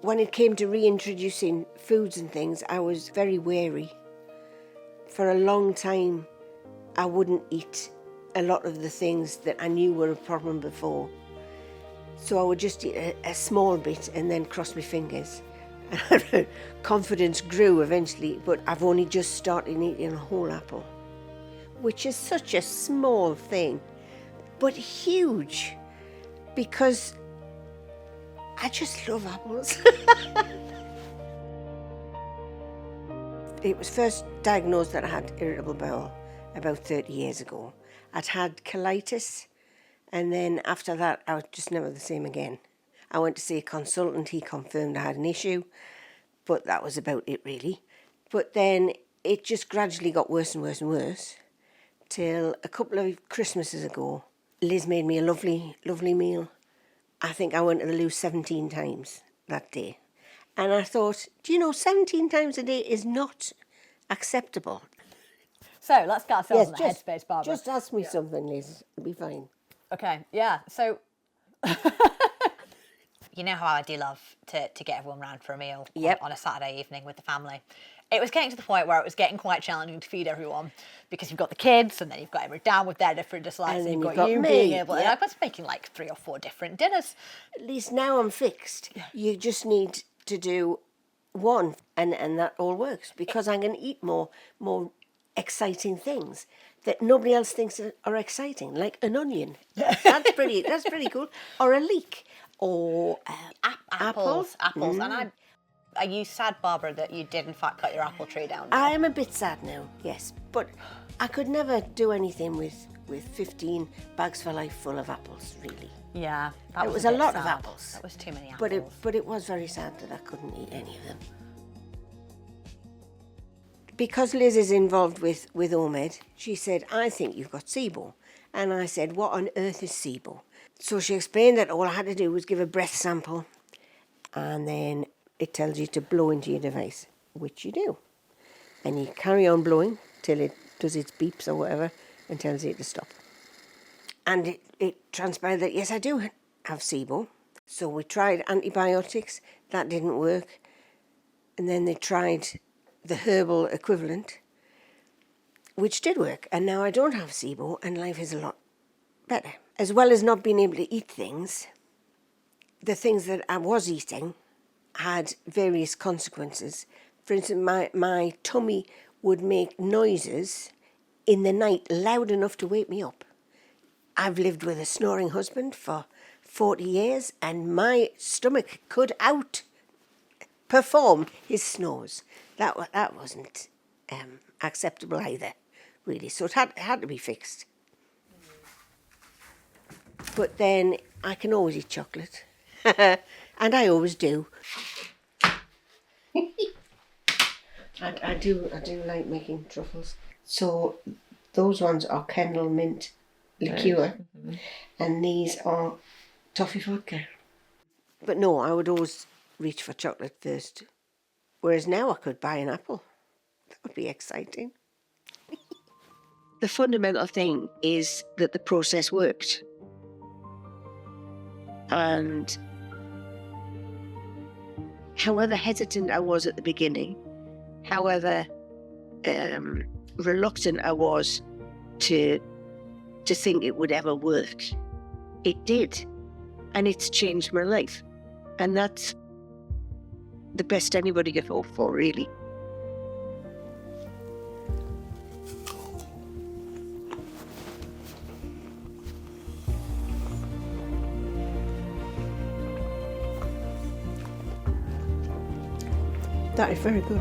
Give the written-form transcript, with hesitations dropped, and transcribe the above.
when it came to reintroducing foods and things, I was very wary. For a long time, I wouldn't eat a lot of the things that I knew were a problem before. So I would just eat a small bit and then cross my fingers. And confidence grew eventually, but I've only just started eating a whole apple, which is such a small thing, but huge, because I just love apples. It was first diagnosed that I had irritable bowel about 30 years ago. I'd had colitis, and then after that I was just never the same again. I went to see a consultant, he confirmed I had an issue, but that was about it really. But then it just gradually got worse and worse and worse, till a couple of Christmases ago, Liz made me a lovely, lovely meal. I think I went to the loo 17 times that day. And I thought, do you know, 17 times a day is not acceptable. So let's get ourselves in the headspace, Barbara. Just ask me something, Liz. It'll be fine. Okay, yeah. So, you know how I do love to get everyone round for a meal on a Saturday evening with the family. It was getting to the point where it was getting quite challenging to feed everyone, because you've got the kids and then you've got everyone down with their different dislikes, and you've got you me. being able. And I was making like 3 or 4 different dinners. At least now I'm fixed. You just need to do one, and that all works, because I'm going to eat more exciting things that nobody else thinks are exciting, like an onion. That's pretty cool. Or a leek, or apples. And are you sad, Barbara, that you did in fact cut your apple tree down? I am a bit sad now, yes, but I could never do anything with 15 bags for life full of apples, really. Yeah, it was a lot of apples. That was too many apples. But it was very sad that I couldn't eat any of them. Because Liz is involved with OMED, she said, I think you've got SIBO. And I said, what on earth is SIBO? So she explained that all I had to do was give a breath sample, and then it tells you to blow into your device, which you do. And you carry on blowing till it does its beeps or whatever and tells you to stop. And it transpired that, yes, I do have SIBO. So we tried antibiotics, that didn't work. And then they tried the herbal equivalent, which did work. And now I don't have SIBO, and life is a lot better. As well as not being able to eat things, the things that I was eating had various consequences. For instance, my tummy would make noises in the night loud enough to wake me up. I've lived with a snoring husband for 40 years, and my stomach could outperform his snores. That wasn't acceptable either, really. So it had to be fixed. But then I can always eat chocolate, and I always do. I do like making truffles. So those ones are Kendal mint liqueur, and these are toffee vodka. But no, I would always reach for chocolate first. Whereas now I could buy an apple. That would be exciting. The fundamental thing is that the process worked. And however hesitant I was at the beginning, however reluctant I was to think it would ever work, it did. And it's changed my life. And that's the best anybody could hope for, really. That is very good.